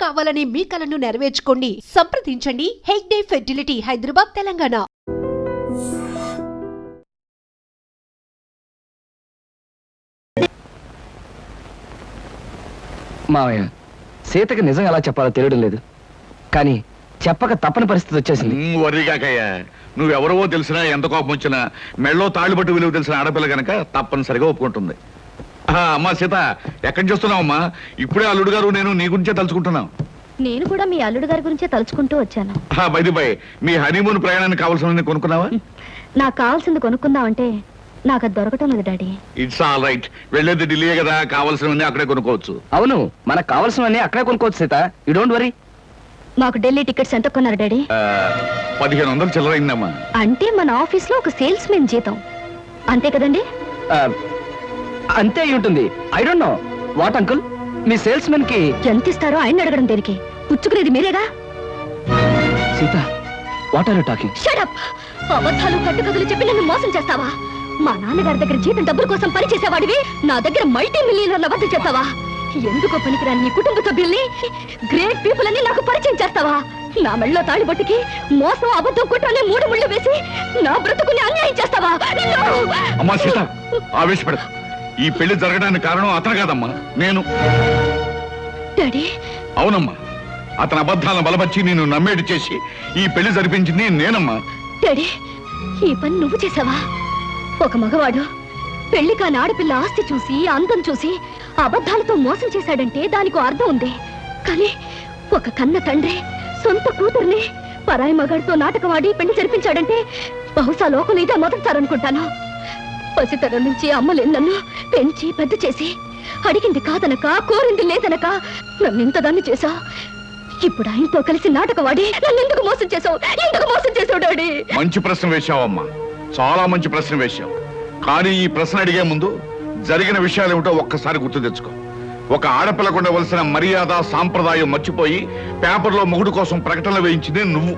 కావాలనే మీ కలను నెరవేర్చుకోండి. సంప్రదించండి హెగ్డే ఫెర్టిలిటీ, హైదరాబాద్, తెలంగాణ. మావయ్య, సీతకి నిజం ఎలా చెప్పాలో తెలియడం లేదు, కానీ చెప్పక తప్పని పరిస్థితి వచ్చేసింది. వరిగాకయ్యా, నువ్వెవరవో తెలిసినా ఎంత కోపం వచ్చినా మెళ్ళో తాళ్ళుబట్టు విలువ తెలిసిన ఆడపిల్ల గనక తప్పనిసరిగా ఒప్పుకుంటుంది. అమ్మా సీత, ఎక్కడి చూస్తున్నావమ్మా? ఇప్పుడే అల్లుడు గారు నేను నీ గురించే తలుచుకుంటున్నాం. నేను కూడా మీ అల్లుడు గారి గురించే తలుచుకుంటూ వచ్చాను. బైది బై, మీ హనీమూన్ ప్రయాణానికి కావాల్సిన కొనుక్కున్నావా? నాకు కావాల్సింది కొనుక్కుందామంటే నాకు అది దొరకటం లేదు డాడీ. ఇట్స్ ఆల్ రైట్, వెళ్ళేది ఢిల్లీ కదా, కావాల్సినవన్నీ అక్కడే కొనుక్కోవచ్చు. అవును, మనకు కావాల్సినవన్నీ అక్కడే కొనుక్కోవచ్చు సీత, యూ డోంట్ వరీ. మాకు ఢిల్లీ టికెట్స్ ఎంత కొన్నారు డాడీ? 1500 చిల్లరైందమ్మా. అంటే మన ఆఫీస్ లో ఒక సేల్స్ మెన్ జీతం అంతే కదండి? అంతే అయి ఉంటుంది. I don't know what uncle, మీ సేల్స్ మెన్ కి ఎంత ఇస్తారో ఆయన అడగడం దేనికి? పుచ్చుకునేది మీరేగా. Sita, what are you talking? Shut up! అబద్ధాలు కట్టుకథలు చెప్పి నన్ను మోసం చేస్తావా? మా నాన్నగారి దగ్గర జీతం డబ్బుల కోసం పనిచేసేవాడివి నా దగ్గర మల్టీ మిలియనర్ల వద్ద చేస్తావా? ఎందుకో పనికిరాని నీ కుటుంబ సభ్యుల్ని, గ్రేట్ పీపుల్ అని నాకు పరిచయం చేస్తావా? నా మెళ్ళలో తాళిబొట్టుకి మోసం, అబద్ధం, కుట్రనే 3 ముళ్ళు వేసి నా బ్రతుకుని అన్యాయం చేస్తావా? అమ్మా సీత, ఆవేశపడదు. ఈ పెళ్లి జరగడానికి కారణం అతను కాదమ్మా, నేను. డాడీ, అవునమ్మా, అతని అబద్ధాలను బలపరిచి నేను నమ్మేటి చేసి ఈ పెళ్లి జరిపించింది నేనమ్మా. డాడీ, ఈ పని నువ్వు చేసావా? ఒక మగవాడు పెళ్లి కాని ఆడపిల్ల ఆస్తి చూసి, అందం చూసి అబద్ధాలతో మోసం చేశాడంటే దానికి అర్థం ఉంది. కానీ ఒక కన్న తండ్రి సొంత కూతుర్ని పరాయి మగాడితో నాటకవాడి పెళ్లి జరిపించాడంటే బహుశా లోకం ఇదే మొదటిసారనుకుంటాను. పసితరం నుంచి అమ్మలేని నన్ను పెంచి పెద్ద చేసి అడిగింది కాదనక, కోరింది లేదనక నన్ను ఇంతదాన్ని చేశావు. ఇప్పుడు ఆయనతో కలిసి నాటకవాడి నన్ను ఎందుకు మోసం చేశావు? ఎందుకు మోసం చేశావు డాడీ? మంచి ప్రశ్న వేశావమ్మా, చాలా మంచి ప్రశ్న వేశావు. కానీ ఈ ప్రశ్న అడిగే ముందు జరిగిన విషయాలు ఏమిటో ఒక్కసారి గుర్తు తెచ్చుకో. ఒక ఆడపిల్లకు ఉండవలసిన మర్యాద, సాంప్రదాయం మర్చిపోయి పేపర్లో మొగుడు కోసం ప్రకటనలు వేయించింది నువ్వు.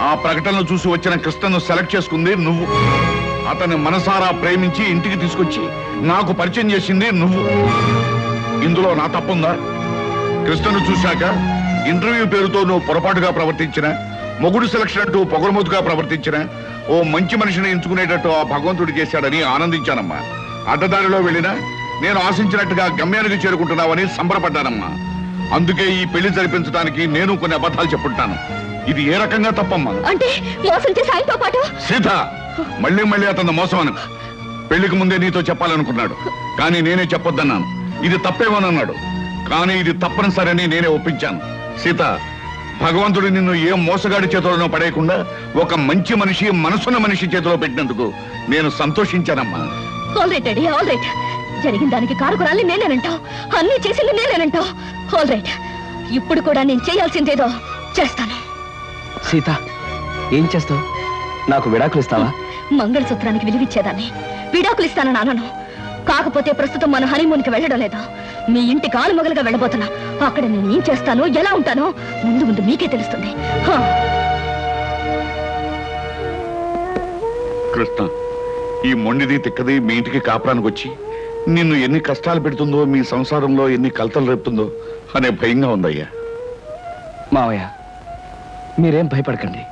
ఆ ప్రకటనలు చూసి వచ్చిన కృష్ణను సెలెక్ట్ చేసుకుంది నువ్వు. అతన్ని మనసారా ప్రేమించి ఇంటికి తీసుకొచ్చి నాకు పరిచయం చేసింది నువ్వు. ఇందులో నా తప్పుందా? కృష్ణను చూశాక ఇంటర్వ్యూ పేరుతో నువ్వు పొరపాటుగా ప్రవర్తించిన, మొగుడు సెలక్షన్ అంటూ పొగరమోతుగా ప్రవర్తించిన, ఓ మంచి మనిషిని ఎంచుకునేటట్టు ఆ భగవంతుడు చేశాడని ఆనందించానమ్మా. అడ్డదారిలో వెళ్ళినా నేను ఆశించినట్టుగా గమ్యానికి చేరుకుంటున్నావని సంబరపడ్డానమ్మా. అందుకే ఈ పెళ్లి జరిపించడానికి నేను కొన్ని అబద్ధాలు చెప్పుంటాను. ఇది ఏ రకంగా తప్పమ్మా? అంటే మోసం చేసి ఆయనతో పాటు సీత, మళ్ళీ మళ్ళీ అతను మోసం అను. పెళ్లికి ముందే నీతో చెప్పాలనుకున్నాడు, కానీ నేనే చెప్పొద్దన్నాను. ఇది తప్పేమోనన్నాడు, కానీ ఇది తప్పనిసరని నేనే ఒప్పించాను. సీత, భగవంతుడు నిన్ను ఏ మోసగాడి చేతిలోనో పడేయకుండా ఒక మంచి మనిషి, మనసున్న మనిషి చేతిలో పెట్టినందుకు నేను సంతోషించానమ్మా. All right daddy, all right. జరిగిన దానికి కారుకురాలి నేనేనంటావు, అన్ని చేసింది నేనేనంటావు. ఆల్ రైట్, ఇప్పుడు కూడా నేను చేయాల్సిందేదో చేస్తాను. సీత, ఏం చేస్తావు? నాకు విడాకులు ఇస్తావా? మంగళసూత్రానికి విలువిచ్చేదాన్ని విడాకులు ఇస్తానని అనను. కాకపోతే ప్రస్తుతం మన హనీమూన్కి వెళ్ళడం లేదా, మీ ఇంటి కాలు మొగలుగా వెళ్ళబోతున్నా. అక్కడ నేను ఏం చేస్తానో, ఎలా ఉంటానో ముందు ముందు మీకే తెలుస్తుంది. కృష్ణ, ఈ మొండిది తిక్కది మీ ఇంటికి కాపురానికి వచ్చి నిన్ను ఎన్ని కష్టాలు పెడుతుందో, మీ సంసారంలో ఎన్ని కలతలు రేపుతుందో అనే భయంగా ఉందయ్యా. మావయ్య, మీరేం భయపడకండి.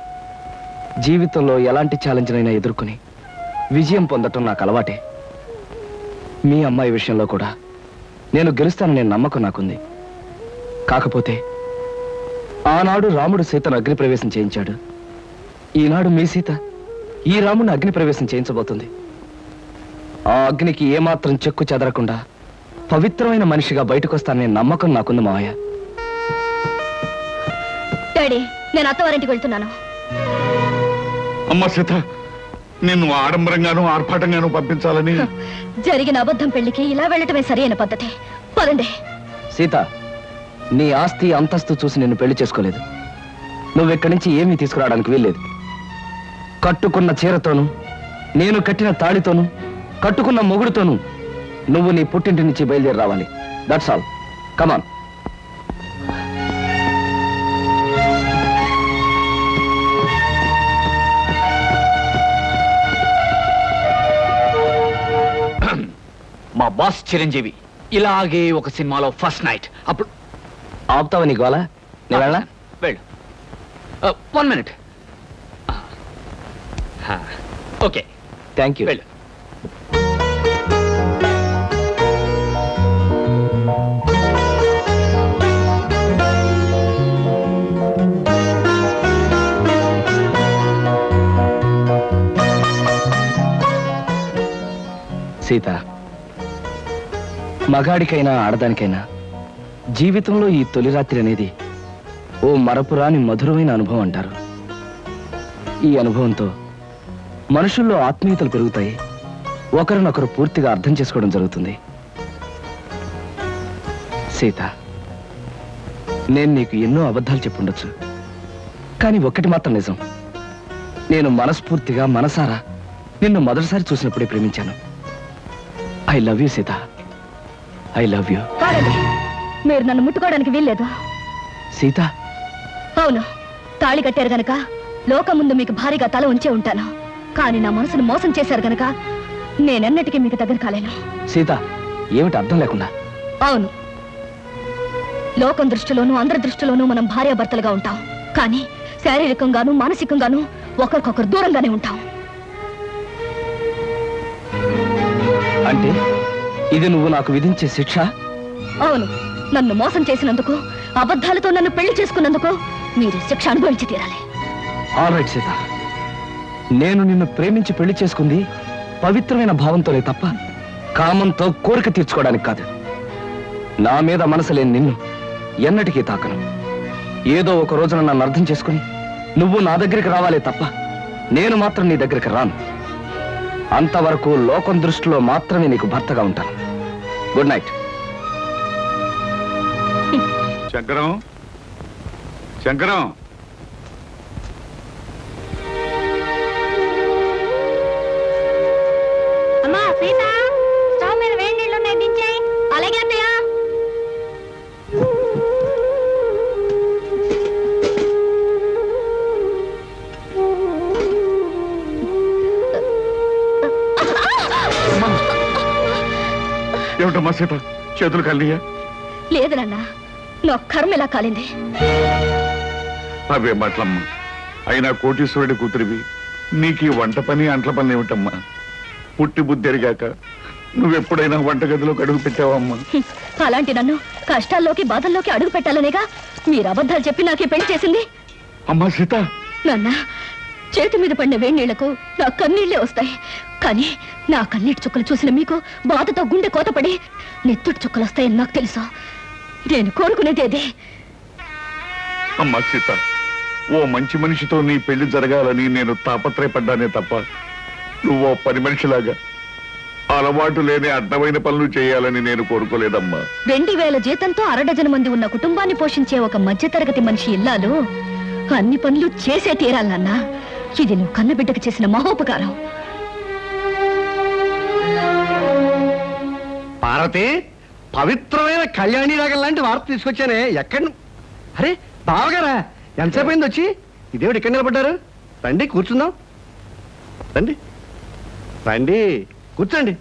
జీవితంలో ఎలాంటి ఛాలెంజ్నైనా ఎదుర్కొని విజయం పొందటం నాకు అలవాటే. మీ అమ్మాయి విషయంలో కూడా నేను గెలుస్తాననే నమ్మకం నాకుంది. కాకపోతే ఆనాడు రాముడు సీతను అగ్నిప్రవేశం చేయించాడు. ఈనాడు మీ సీత ఈ రాముడిని అగ్నిప్రవేశం చేయించబోతుంది. ఆ అగ్నికి ఏమాత్రం చెక్కు చెదరకుండా పవిత్రమైన మనిషిగా బయటకొస్తాననే నమ్మకం నాకుంది మావయ్య. డాడీ, నేను అత్తవారింటికి వెళ్తున్నాను. అమ్మ సీత, నిన్ను ఆడంబరంగానూ ఆర్భాటంగానూ పంపించాలని జరిగిన అబద్ధం పెళ్లికి ఇలా వెళ్ళటమే సరైన పద్ధతి. పదండి. సీత, నీ ఆస్తి అంతస్తు చూసి నిన్ను పెళ్లి చేసుకోలేదు. నువ్వెక్కడి నుంచి ఏమీ తీసుకురావడానికి వీల్లేదు. కట్టుకున్న చీరతోనూ, నేను కట్టిన తాళితోనూ, కట్టుకున్న మొగుడుతోనూ నువ్వు నీ పుట్టింటి నుంచి బయలుదేరి రావాలి. That's all. కమాన్. మా బాస్ చిరంజీవి ఇలాగే ఒక సినిమాలో ఫస్ట్ నైట్ అప్పుడు ఆపుతావా నీ గోలా? నేను వెళ్ళా? వెళ్ళు. 1 minute. Okay, thank you. వెళ్ళు. సీత, మగాడికైనా ఆడదానికైనా జీవితంలో ఈ తొలి రాత్రి అనేది ఓ మరపురాని మధురమైన అనుభవం అంటారు. ఈ అనుభవంతో మనుషుల్లో ఆత్మీయతలు పెరుగుతాయి, ఒకరినొకరు పూర్తిగా అర్థం చేసుకోవడం జరుగుతుంది. సీత, నేను నీకు ఎన్నో అబద్ధాలు చెప్పుండొచ్చు, కానీ ఒక్కటి మాత్రం నిజం. నేను మనస్ఫూర్తిగా మనసారా నిన్ను మొదటిసారి చూసినప్పుడే ప్రేమించాను. I love you Sita, I love you. కాదండి, మీరు నన్ను ముట్టుకోవడానికి వీల్లేదు. సీత, అవును, తాళి కట్టారు గనక లోకం ముందు మీకు భారీగా తల ఉంచే ఉంటాను. కానీ నా మనసును మోసం చేశారు గనక నేనెన్నటికీ మీకు దగ్గర కాలేను. సీత, ఏమిటి అర్థం లేకుండా? అవును, లోకం దృష్టిలోనూ అందరి దృష్టిలోనూ మనం భార్యాభర్తలుగా ఉంటాం, కానీ శారీరకంగానూ మానసికంగానూ ఒకరికొకరు దూరంగానే ఉంటాం. అంటే ఇది నువ్వు నాకు విధించే శిక్ష? అవును, నన్ను మోసం చేసినందుకు, అబద్ధాలతో నన్ను పెళ్లి చేసుకున్నందుకు మీరు శిక్ష అనుభవించి తీరాలి. ఆల్ రైట్ సీత, నేను నిన్ను ప్రేమించి పెళ్లి చేసుకుంది పవిత్రమైన భావంతోనే తప్ప కామంతో కోరిక తీర్చుకోవడానికి కాదు. నా మీద మనసు లేని నిన్ను ఎన్నటికీ తాకను. ఏదో ఒక రోజున నన్ను అర్థం చేసుకుని నువ్వు నా దగ్గరికి రావాలే తప్ప నేను మాత్రం నీ దగ్గరికి రాను. అంతవరకు లోకం దృష్టిలో మాత్రమే నీకు భర్తగా ఉంటాను. Good night. శంకరం, శంకరం, అమ్మా సీత, స్టవ్ మీద వేడి నీళ్ళు ఉన్నాయి, దించేయ్. అలాగే అత్తయ్య. ఏమిటమ్మా సీత, చేతులు కలియా? లేదు నాన్న, నా కర్మ ఇలా కాలింది. అవే మాటలమ్మా. అయినా కోటీశ్వరుడి కూతురివి, నీకు ఈ వంట పని అంట్ల పని ఏమిటమ్మా? పుట్టి బుద్ధి ఎరిగాక నువ్వెప్పుడైనా వంటగదిలోకి అడుగు పెట్టావమ్మా? అలాంటి నన్ను కష్టాల్లోకి బాధల్లోకి అడుగు పెట్టాలనేగా మీరు అబద్ధాలు చెప్పి నాకు ఈ పెళ్లి చేసింది. అమ్మా సీత, నాన్న, చేతి మీద పడిన వేడి నీళ్లకు నా కన్నీళ్లే వస్తాయి, కానీ నా కన్నీటి చుక్కలు చూసిన మీకు బాధతో గుండె కోతపడి నెత్తుటి చుక్కలు వస్తాయని నాకు తెలుసు. నేను కోరుకునేది అదే. అమ్మా సీత, ఓ మంచి మనిషితో నీ పెళ్లి జరగాలని నేను తాపత్రయపడ్డానే తప్ప నువ్వో పని మనిషిలాగా అలవాటు లేని అడ్డమైన పనులు చేయాలని నేను కోరుకోలేదమ్మా. 2000 జీతంతో 6 మంది ఉన్న కుటుంబాన్ని పోషించే ఒక మధ్యతరగతి మనిషి ఇల్లాలు అన్ని పనులు చేసే తీరాలన్నా. ఇది నువ్వు కన్నబిడ్డకు చేసిన మహోపకారం. పార్వతి, పవిత్రమైన కళ్యాణి రాగం లాంటి వార్త తీసుకొచ్చానే. ఎక్కడ? అరే బావగారా, ఎంతసేపు అయింది వచ్చి? ఇదేమిటి ఇక్కడ నిలబడ్డారు? రండి కూర్చుందాం. రండి రండి, కూర్చోండి.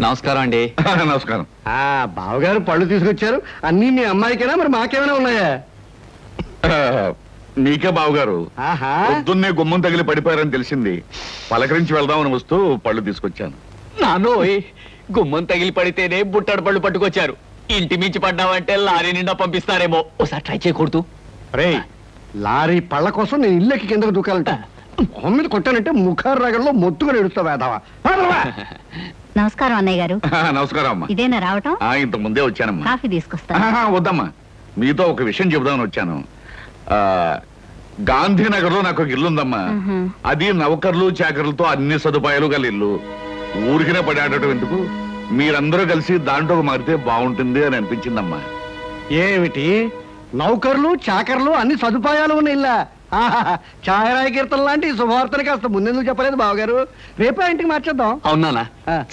నమస్కారం అండి. నమస్కారం. బావగారు పళ్ళు తీసుకొచ్చారు. అన్నీ మీ అమ్మాయికైనా మరి మాకేమైనా ఉన్నాయా? నీకే బావగారు. ఆహా, పొద్దున్నే గుమ్మం తగిలి పడిపోయారని తెలిసింది. పలకరించి వెళ్దామని వస్తూ పళ్ళు తీసుకొచ్చాను. నానోయ్, గుమ్మం తగిలి పడితేనే బుట్టడు పళ్ళు పట్టుకొచ్చారు. ఇంటి మించి పడ్డావంటే లారీ నిండా పంపిస్తారేమో. ఒకసారి ట్రై చేయకూడదు. రే, లారీ పళ్ళ కోసం నేను ఇల్లెక్కి కిందకు దూకాలంట. మొహం మీద కొట్టానంటే ముఖారు రాగంలో మొత్తుగా ఎడుస్తావు వేదావా. నమస్కారం అన్నయ్య గారు. నమస్కారం అమ్మా. ఇదేనా రావటం? ఇంత ముందే వచ్చానమ్మా. కాఫీ తీసుకొస్తా. వద్దమ్మా, మీతో ఒక విషయం చెబుదామని వచ్చాను. గాంధీనగర్ లో నాకు ఒక ఇల్లు ఉందమ్మా. అది నౌకర్లు చాకర్లతో అన్ని సదుపాయాలు గల ఇల్లు. ఊరికినే పడాడటం ఎందుకు, మీరందరూ కలిసి దాంట్లో మారితే బాగుంటుంది అని అనిపించిందమ్మా. ఏమిటి, నౌకర్లు చాకర్లు అన్ని సదుపాయాలు ఉన్న ఇల్లా? ఛాయరాయ కీర్తన లాంటి ఈ శుభవార్తని కాస్త ముందెందుకు చెప్పలేదు బావగారు? రేపే ఇంటికి మార్చేద్దాం. అవునా?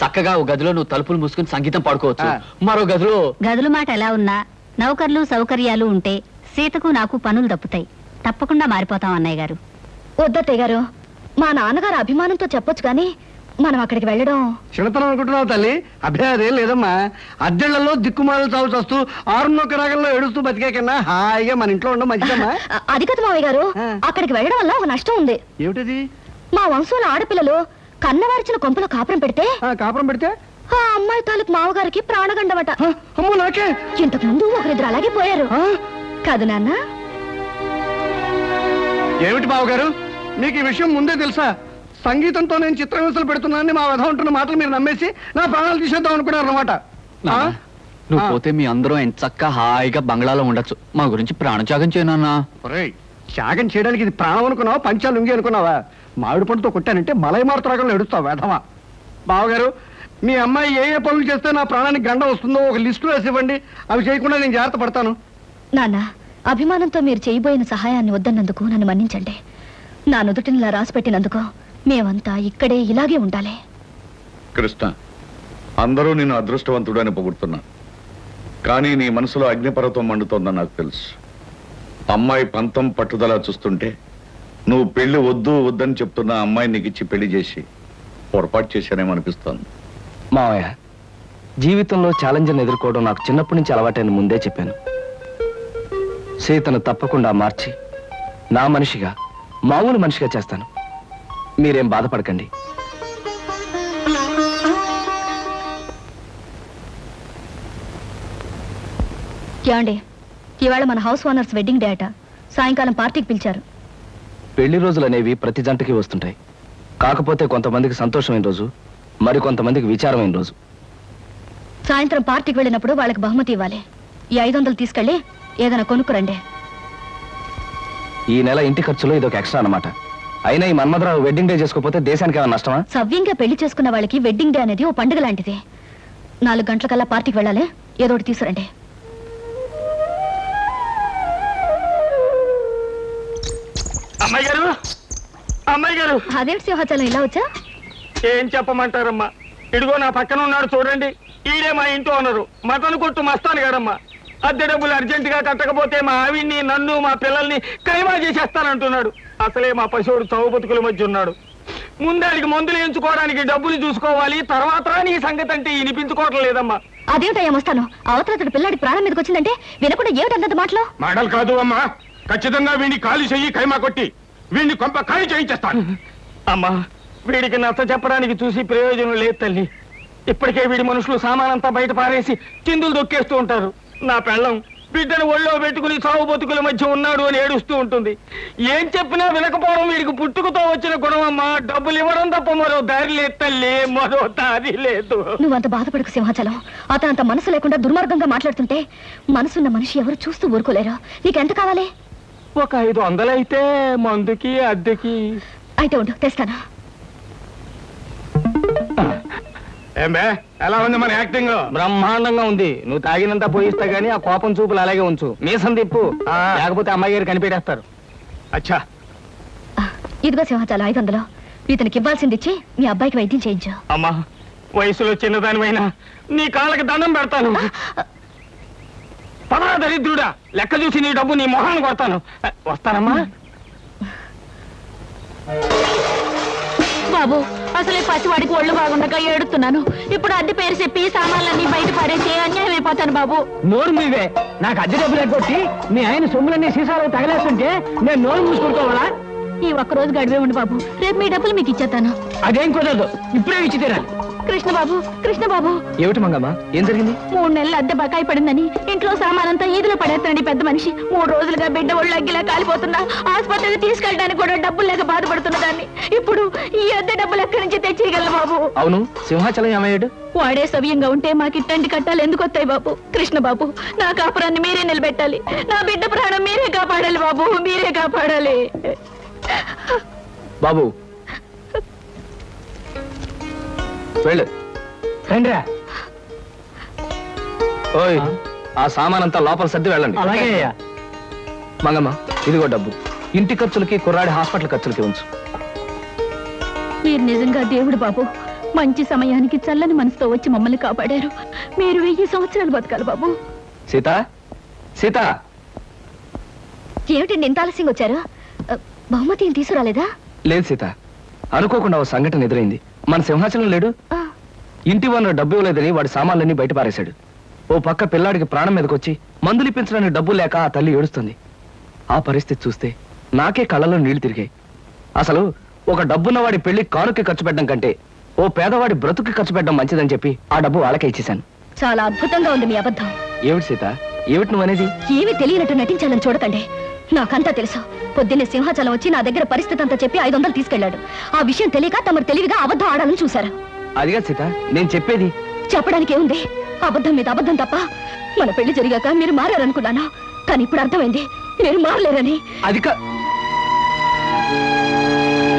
చక్కగా ఒక గదిలో నువ్వు తలుపులు మూసుకుని సంగీతం పాడుకోవచ్చు. మరో గదిలో గదుల మాట ఎలా ఉన్నా నౌకర్లు సౌకర్యాలు ఉంటే సీతకు నాకు పనులు తప్పుతాయి. తప్పకుండా మారిపోతాం అన్నయ్య గారు. వద్దత్తయ్య గారు, మా నాన్నగారు అభిమానంతో చెప్పొచ్చు కానీ మనం అక్కడికి వెళ్ళడం చిన్నతనం అనుకుంటున్నావు తల్లి, అభ్యాదేం లేదమ్మా. అద్దెళ్లలో దిక్కుమాలు చావు చస్తూ 6 రాగంలో ఏడుస్తూ బతికే కన్నా హాయిగా మన ఇంట్లో ఉండడం మంచిదమ్మా. అది కదా మావయ్య గారు, అక్కడికి వెళ్ళడం వల్ల ఒక నష్టం ఉంది. ఏమిటది? మా వంశంలో ఆడపిల్లలు కన్నవారిచిన కొంపలో కాపురం పెడితే కాపురం పెడితే ఆ అమ్మాయి తాలూకు మావగారికి ప్రాణగండమట. అమ్మో నాకే. ఇంతకు ముందు ఒకరిద్దరు అలాగే పోయారు కాదు నాన్న? ఏమిటి బావగారు, మీకు ఈ విషయం ముందే తెలుసా? సంగీతంతో నేను చిత్రహింసలు పెడుతున్నానని మా వధ ఉంటున్న మాటలు మీరు నమ్మేసి నా ప్రాణాలు తీసేద్దాం అనుకున్నారు అనమాట. నువ్వు పోతే మీ అందరూ ఎంత చక్కగా హాయిగా బంగ్లాలో ఉండొచ్చు. మా గురించి ప్రాణత్యాగం చేయనన్నా. త్యాగం చేయడానికి ఇది ప్రాణం అనుకున్నావా, పంచాలు ఉంగి అనుకున్నావా? మామిడి పండుతో కొట్టానంటే మలై మారుతరాగంలో ఎడుస్తావు వేధవా. బావగారు, మీ అమ్మాయి ఏ ఏ పనులు చేస్తే నా ప్రాణానికి గండం వస్తుందో ఒక లిస్టు వేసి ఇవ్వండి. అవి చేయకుండా నేను జాగ్రత్త పడతాను. నాన్న, అభిమానంతో మీరు చేయబోయిన సహాయాన్ని వద్దన్నందుకు నన్ను మన్నించండి. నా నుదుటినిలా రాసి పెట్టినందుకు మేమంతా ఇక్కడే ఇలాగే ఉండాలి. కృష్ణ, అందరూ నేను అదృష్టవంతుడు అని పొగుడుతున్నా, కానీ నీ మనసులో అగ్నిపర్వతం మండుతోందని నాకు తెలుసు. అమ్మాయి పంతం పట్టుదల చూస్తుంటే నువ్వు పెళ్లి వద్దు వద్దని చెప్తున్న అమ్మాయి నీకు ఇచ్చి పెళ్లి చేసి పొరపాటు చేశానేమో అనిపిస్తోంది. మావయ్య, జీవితంలో ఛాలెంజ్ని ఎదుర్కోవడం నాకు చిన్నప్పటి నుంచి అలవాటైన ముందే చెప్పాను. సీతను తప్పకుండా మార్చి నా మనిషిగా, మామూలు మనిషిగా చేస్తాను. మీరేం బాధపడకండి. ఏమండి, ఇవాళ మన హౌస్ ఓనర్స్ వెడ్డింగ్ డే అట. సాయంకాలం పార్టీకి పిలిచారు. పెళ్లి రోజులు అనేవి ప్రతి జంటకి వస్తుంటాయి. కాకపోతే కొంతమందికి సంతోషమైన రోజు, మరి కొంతమందికి విచారమైన రోజు. సాయంత్రం పార్టీకి వెళ్ళినప్పుడు వాళ్ళకి బహుమతి ఇవ్వాలి. ఈ 500 తీసుకెళ్ళి ఏదైనా కొనుక్కురండి. ఈ నెల ఇంటి ఖర్చులో ఇదొక ఎక్స్ట్రా అన్నమాట. అయినా ఈ మన్మధరావు వెడ్డింగ్ డే చేసుకోకపోతే దేశానికి ఏమైనా నష్టమా? సవ్యంగా పెళ్లి చేసుకున్న వాళ్ళకి వెడ్డింగ్ డే అనేది ఓ పండుగ లాంటిది. 4 గంటలకల్లా పార్టీకి వెళ్ళాలి. ఏదో ఒకటి తీసుకురండి. అమ్మాయి గారు, అమ్మాయి గారు, అదేంటి సింహాచలం ఇలా వచ్చా? ఏం చెప్పమంటారమ్మా? ఇదిగో నా పక్కన ఉన్నాడు చూడండి, ఈడే మా ఇంట్లో ఉన్నారు. మటన్ కొట్టు మస్తాను గారమ్మా. అద్దె డబ్బులు అర్జెంటుగా కట్టకపోతే మా ఆవిడ్ని, నన్ను, మా పిల్లల్ని కైమా చేసేస్తానంటున్నాడు. అసలే మా పశువుడు చౌ బతుకుల మధ్య ఉన్నాడు. ముందాడికి మందులు ఎంచుకోవడానికి డబ్బులు చూసుకోవాలి, తర్వాత నీ సంగతి అంటే వినిపించుకోవటం లేదమ్మా. అదేమిటయ్యా వస్తాను. అవతల పిల్లాడి ప్రాణం మీదకి వచ్చిందంటే వినకుండా ఏమిటన్నది మాటలు? మాటలు కాదు అమ్మా, ఖచ్చితంగా వీడిని ఖాళీ చెయ్యి, కైమా కొట్టి వీడిని కొంప ఖాళీ చేయించేస్తాను. అమ్మా, వీడికి నచ్చ చెప్పడానికి చూసి ప్రయోజనం లేదు తల్లి. ఇప్పటికే వీడి మనుషులు సామానంతా బయట పారేసి చిందులు దొక్కేస్తూ ఉంటారు. నా పెళ్ళం బిడ్డను ఒళ్ళో పెట్టుకుని సాగు బతుకుల మధ్య ఉన్నాడు అని ఏడుస్తూ ఉంటుంది. ఏం చెప్పినా వినకపోవడం వీడికి పుట్టుకతో వచ్చిన గుణం అమ్మా. డబ్బులు ఇవ్వడం తప్ప మరో దారి లేదు తల్లి, మరో దారి లేదు. నువ్వంత బాధపడకు సింహాచలం. అతనంత మనసు లేకుండా దుర్మార్గంగా మాట్లాడుతుంటే మనసున్న మనిషి ఎవరు చూస్తూ ఊరుకోలేరు. నీకెంత కావాలి? ఒక 500 అయితే మందుకి అద్దెకి. అయితే ఉండు, తెస్తాను. ఏమే, ఎలా ఉంది మన యాక్టింగ్? బ్రహ్మాండంగా ఉంది. నువ్వు తాగినంత పోయిస్తా గానీ ఆ కోపం చూపులు అలాగే ఉంచు. మీసం తిప్పు, లేకపోతే అమ్మాయి గారు కనిపెట్టేస్తారు. అచ్చా, ఇదిగో సింహాచలం 500. ఇతనికి ఇవ్వాల్సింది ఇచ్చి మీ అబ్బాయికి వైద్యం చేయించు. అమ్మా, వయసులో చిన్నదానివైనా నీ కాళ్ళకి దండం పెడతాను. పదరా దరిద్రుడా, లెక్క చూసి నీ డబ్బు నీ మొహాన్ని కొడతాను. వస్తానమ్మా. బాబు, అసలే పసివాడికి ఒళ్ళు బాగుండగా ఏడుతున్నాను. ఇప్పుడు అద్దె పేరు చెప్పి సామాన్లన్నీ బయట పడేసి అన్యాయం అయిపోతాను బాబు. నోరు మీవే. నాకు అద్దె డబ్బులు ఎగ్గొట్టి మీ ఆయన సొమ్ములన్నీ సీసాలు తగలేస్తుంటే నేను నోరు మూసుకుంటావాలా? ఈ ఒక్క రోజు గడివే ఉండి బాబు, రేపు మీ డబ్బులు మీకు ఇచ్చేస్తాను. అదేం కుదరదు, ఇప్పుడే ఇచ్చి తీరాలి. కృష్ణబాబు, కృష్ణబాబు, ఏమిటి మంగమ్మ, ఏం జరిగింది? 3 నెలలు అద్దె బకాయి పడిందని ఇంట్లో సామానంతా ఈదులో పడేస్తానండి పెద్ద మనిషి. 3 రోజులుగా బిడ్డ ఒళ్ళు అగ్గిలా కాలిపోతున్నా ఆసుపత్రికి తీసుకెళ్ళడానికి కూడా డబ్బులు లేక బాధపడుతున్న దాన్ని ఇప్పుడు ఈ అద్దె డబ్బులు ఎక్కడి నుంచి తెచ్చేయగలను బాబు? అవును, సింహాచలం ఏమయ్యాడు? వాడే సవ్యంగా ఉంటే మాకు ఇట్టండి కట్టాలి ఎందుకు వస్తాయి బాబు? కృష్ణబాబు, నా కాపురాన్ని మీరే నిలబెట్టాలి. నా బిడ్డ ప్రాణం మీరే కాపాడాలి బాబు, మీరే కాపాడాలి. బాబు వెళ్ళు. రండిరా. ఓయ్, ఆ సామానంతా లోపల సర్ది వెళ్ళండి. అలాగే అయ్యా. మంగమ్మ, ఇదిగో డబ్బు. ఇంటి ఖర్చులకి, కుర్రాడి హాస్పిటల్ ఖర్చులకి ఉంచు. మీరు నిజంగా దేవుడు బాబు. మంచి సమయానికి చల్లని మనసుతో వచ్చి మమ్మల్ని కాపాడారు. మీరు 1000 సంవత్సరాలు బతకాలి బాబు. సీత, సీత. ఏమిటండి ఇంత ఆలస్యంగా వచ్చారు? బహుమతి ఏం తీసుకురాలేదా? లేదు సీత, అనుకోకుండా ఓ సంఘటన ఎదురైంది. మన సింహాచలం లేడు? ఇంటి వన్న డబ్బు ఇవ్వలేదని వాడి సామాన్లన్నీ బయట పారేశాడు. ఓ పక్క పిల్లాడికి ప్రాణం మీదకొచ్చి మందులు ఇప్పించడానికి డబ్బు లేక ఆ తల్లి ఏడుస్తుంది. ఆ పరిస్థితి చూస్తే నాకే కళ్ళలో నీళ్లు తిరిగాయి. అసలు ఒక డబ్బున్నవాడి పెళ్లి కానుక ఖర్చు పెట్టడం కంటే ఓ పేదవాడి బ్రతుకు ఖర్చు పెట్టడం మంచిదని చెప్పి ఆ డబ్బు వాళ్ళకే ఇచ్చేశాను. చాలా అద్భుతంగా ఉంది మీ అబద్ధం. ఏమిటి సీత, ఏమిటి నువ్వు అనేది? ఏమీ తెలియనట్టు నటించాలని చూడకండి. నాకంతా తెలుసు. పొద్దున్నే సింహాచలం వచ్చి నా దగ్గర పరిస్థితి అంతా చెప్పి 500 తీసుకెళ్లాడు. ఆ విషయం తెలియక తమరు తెలివిగా అబద్ధం ఆడాలని చూశారు. అదిగా సీత నేను చెప్పేది. చెప్పడానికి ఏముంది? అబద్ధం మీద అబద్ధం తప్ప. మన పెళ్లి జరిగాక మీరు మారారనుకున్నాను, కానీ ఇప్పుడు అర్థమైంది మీరు మారలేరని. అది